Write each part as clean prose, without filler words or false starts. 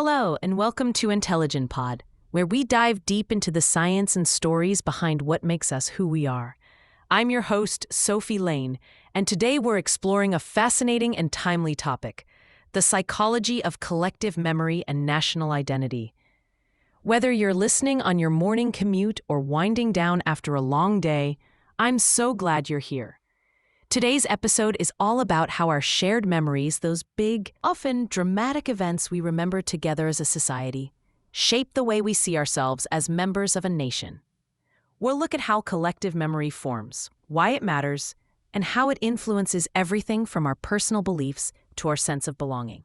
Hello, and welcome to Intelligent Pod, where we dive deep into the science and stories behind what makes us who we are. I'm your host, Sophie Lane, and today we're exploring a fascinating and timely topic: the psychology of collective memory and national identity. Whether you're listening on your morning commute or winding down after a long day, I'm so glad you're here. Today's episode is all about how our shared memories, those big, often dramatic events we remember together as a society, shape the way we see ourselves as members of a nation. We'll look at how collective memory forms, why it matters, and how it influences everything from our personal beliefs to our sense of belonging.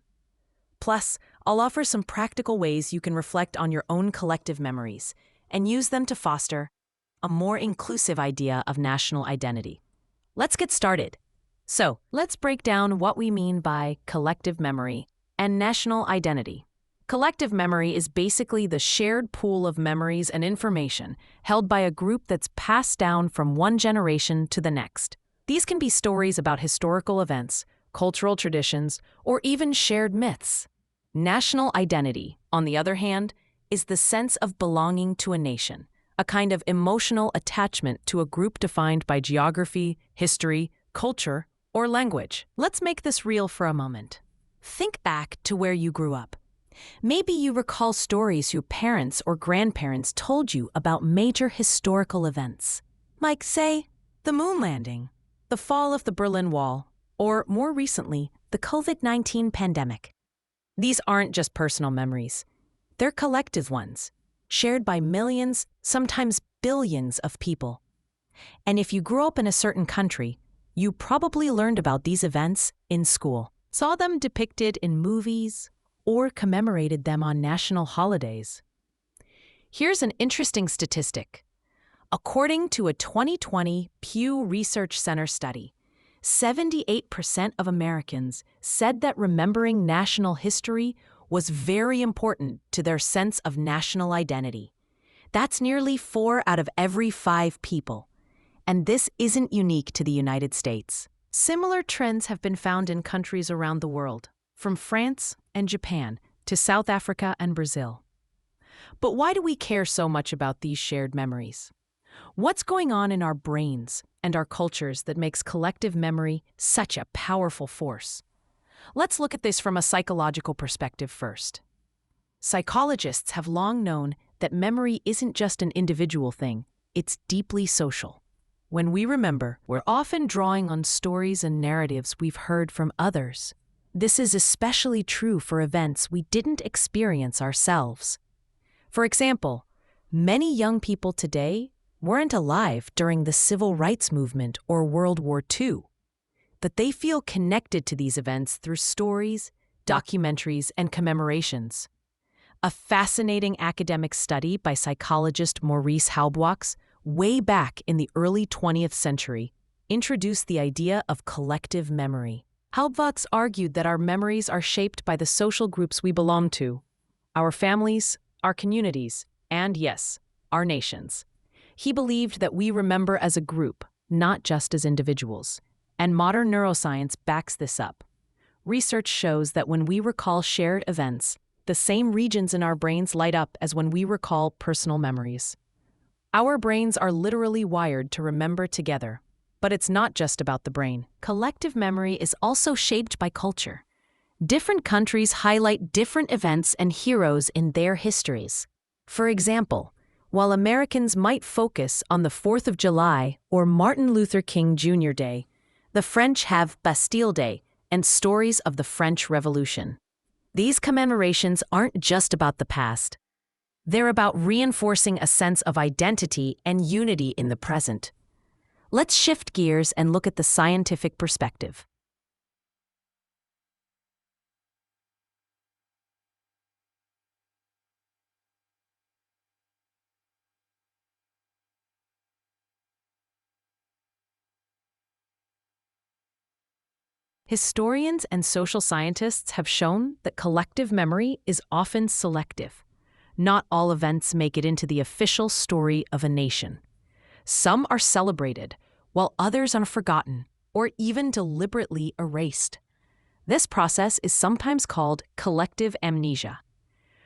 Plus, I'll offer some practical ways you can reflect on your own collective memories and use them to foster a more inclusive idea of national identity. Let's get started. So, let's break down what we mean by collective memory and national identity. Collective memory is basically the shared pool of memories and information held by a group that's passed down from one generation to the next. These can be stories about historical events, cultural traditions, or even shared myths. National identity, on the other hand, is the sense of belonging to a nation, a kind of emotional attachment to a group defined by geography, history, culture, or language. Let's make this real for a moment. Think back to where you grew up. Maybe you recall stories your parents or grandparents told you about major historical events, like, say, the moon landing, the fall of the Berlin Wall, or more recently, the COVID-19 pandemic. These aren't just personal memories. They're collective ones, shared by millions, sometimes billions of people. And if you grew up in a certain country, you probably learned about these events in school, saw them depicted in movies, or commemorated them on national holidays. Here's an interesting statistic. According to a 2020 Pew Research Center study, 78% of Americans said that remembering national history was very important to their sense of national identity. That's nearly 4 out of every 5 people. And this isn't unique to the United States. Similar trends have been found in countries around the world, from France and Japan to South Africa and Brazil. But why do we care so much about these shared memories? What's going on in our brains and our cultures that makes collective memory such a powerful force? Let's look at this from a psychological perspective first. Psychologists have long known that memory isn't just an individual thing, it's deeply social. When we remember, we're often drawing on stories and narratives we've heard from others. This is especially true for events we didn't experience ourselves. For example, many young people today weren't alive during the Civil Rights Movement or World War II, but they feel connected to these events through stories, documentaries, and commemorations. A fascinating academic study by psychologist Maurice Halbwachs, way back in the early 20th century, introduced the idea of collective memory. Halbwachs argued that our memories are shaped by the social groups we belong to, our families, our communities, and yes, our nations. He believed that we remember as a group, not just as individuals. And modern neuroscience backs this up. Research shows that when we recall shared events, the same regions in our brains light up as when we recall personal memories. Our brains are literally wired to remember together. But it's not just about the brain. Collective memory is also shaped by culture. Different countries highlight different events and heroes in their histories. For example, while Americans might focus on the 4th of July or Martin Luther King Jr. Day, the French have Bastille Day and stories of the French Revolution. These commemorations aren't just about the past. They're about reinforcing a sense of identity and unity in the present. Let's shift gears and look at the scientific perspective. Historians and social scientists have shown that collective memory is often selective. Not all events make it into the official story of a nation. Some are celebrated, while others are forgotten or even deliberately erased. This process is sometimes called collective amnesia.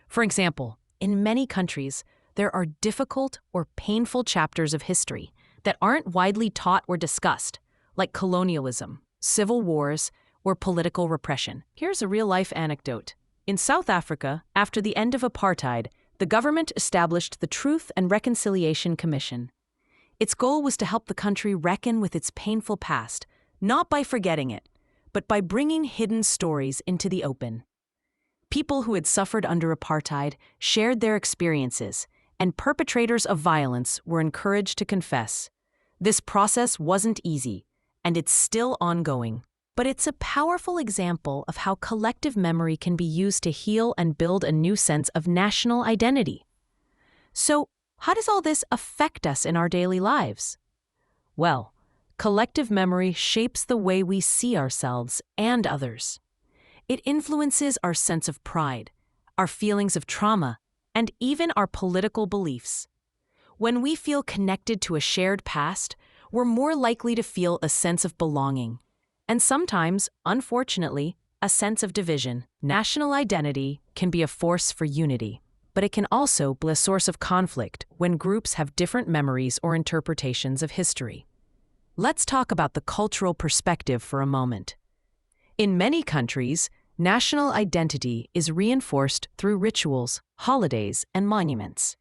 For example, in many countries, there are difficult or painful chapters of history that aren't widely taught or discussed, like colonialism, civil wars, or political repression. Here's a real-life anecdote. In South Africa, after the end of apartheid, the government established the Truth and Reconciliation Commission. Its goal was to help the country reckon with its painful past, not by forgetting it, but by bringing hidden stories into the open. People who had suffered under apartheid shared their experiences, and perpetrators of violence were encouraged to confess. This process wasn't easy, and it's still ongoing. But it's a powerful example of how collective memory can be used to heal and build a new sense of national identity. So, how does all this affect us in our daily lives? Well, collective memory shapes the way we see ourselves and others. It influences our sense of pride, our feelings of trauma, and even our political beliefs. When we feel connected to a shared past, we're more likely to feel a sense of belonging, and sometimes, unfortunately, a sense of division. National identity can be a force for unity, but it can also be a source of conflict when groups have different memories or interpretations of history. Let's talk about the cultural perspective for a moment. In many countries, national identity is reinforced through rituals, holidays, and monuments.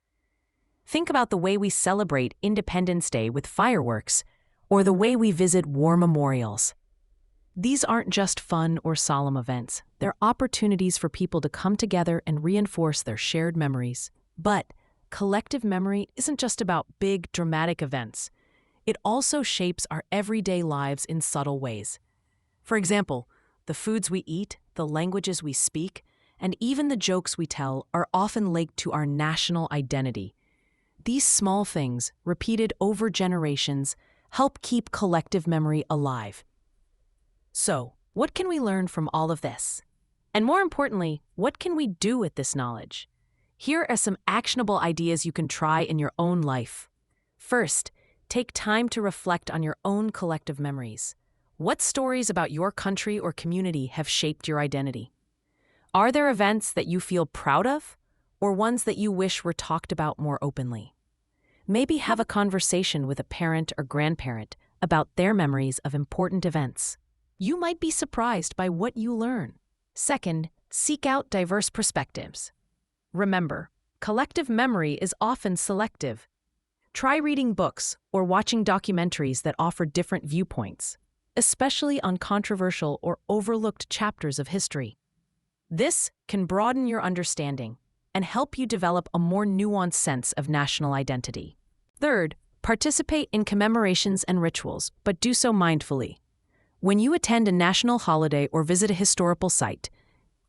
Think about the way we celebrate Independence Day with fireworks, or the way we visit war memorials. These aren't just fun or solemn events. They're opportunities for people to come together and reinforce their shared memories. But collective memory isn't just about big, dramatic events. It also shapes our everyday lives in subtle ways. For example, the foods we eat, the languages we speak, and even the jokes we tell are often linked to our national identity. These small things, repeated over generations, help keep collective memory alive. So, what can we learn from all of this? And more importantly, what can we do with this knowledge? Here are some actionable ideas you can try in your own life. First, take time to reflect on your own collective memories. What stories about your country or community have shaped your identity? Are there events that you feel proud of, or ones that you wish were talked about more openly? Maybe have a conversation with a parent or grandparent about their memories of important events. You might be surprised by what you learn. Second, seek out diverse perspectives. Remember, collective memory is often selective. Try reading books or watching documentaries that offer different viewpoints, especially on controversial or overlooked chapters of history. This can broaden your understanding and help you develop a more nuanced sense of national identity. Third, participate in commemorations and rituals, but do so mindfully. When you attend a national holiday or visit a historical site,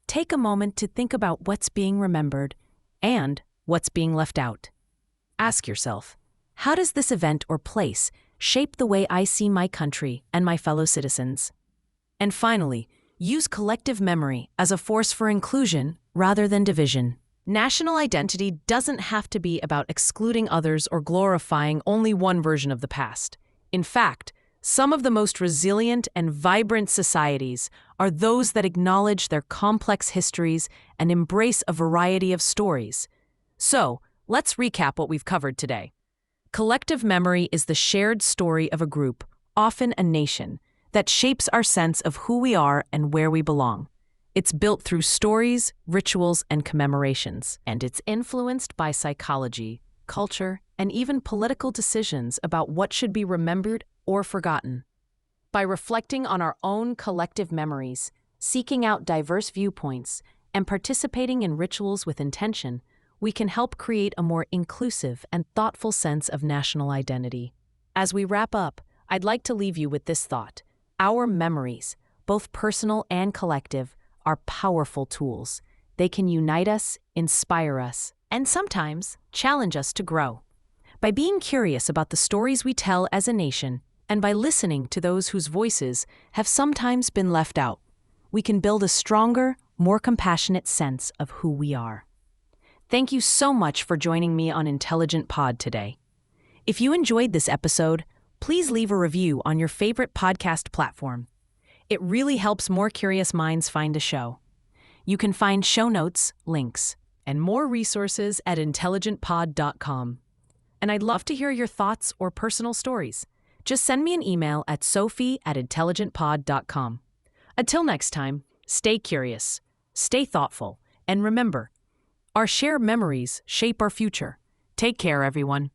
take a moment to think about what's being remembered and what's being left out. Ask yourself, how does this event or place shape the way I see my country and my fellow citizens? And finally, use collective memory as a force for inclusion rather than division. National identity doesn't have to be about excluding others or glorifying only one version of the past. In fact, some of the most resilient and vibrant societies are those that acknowledge their complex histories and embrace a variety of stories. So, let's recap what we've covered today. Collective memory is the shared story of a group, often a nation, that shapes our sense of who we are and where we belong. It's built through stories, rituals, and commemorations, and it's influenced by psychology, culture, and even political decisions about what should be remembered or forgotten. By reflecting on our own collective memories, seeking out diverse viewpoints, and participating in rituals with intention, we can help create a more inclusive and thoughtful sense of national identity. As we wrap up, I'd like to leave you with this thought. Our memories, both personal and collective, are powerful tools. They can unite us, inspire us, and sometimes challenge us to grow. By being curious about the stories we tell as a nation, and by listening to those whose voices have sometimes been left out, we can build a stronger, more compassionate sense of who we are. Thank you so much for joining me on Intelligent Pod today. If you enjoyed this episode, please leave a review on your favorite podcast platform. It really helps more curious minds find the show. You can find show notes, links, and more resources at intelligentpod.com. And I'd love to hear your thoughts or personal stories. Just send me an email at sophie@intelligentpod.com. Until next time, stay curious, stay thoughtful, and remember, our shared memories shape our future. Take care, everyone.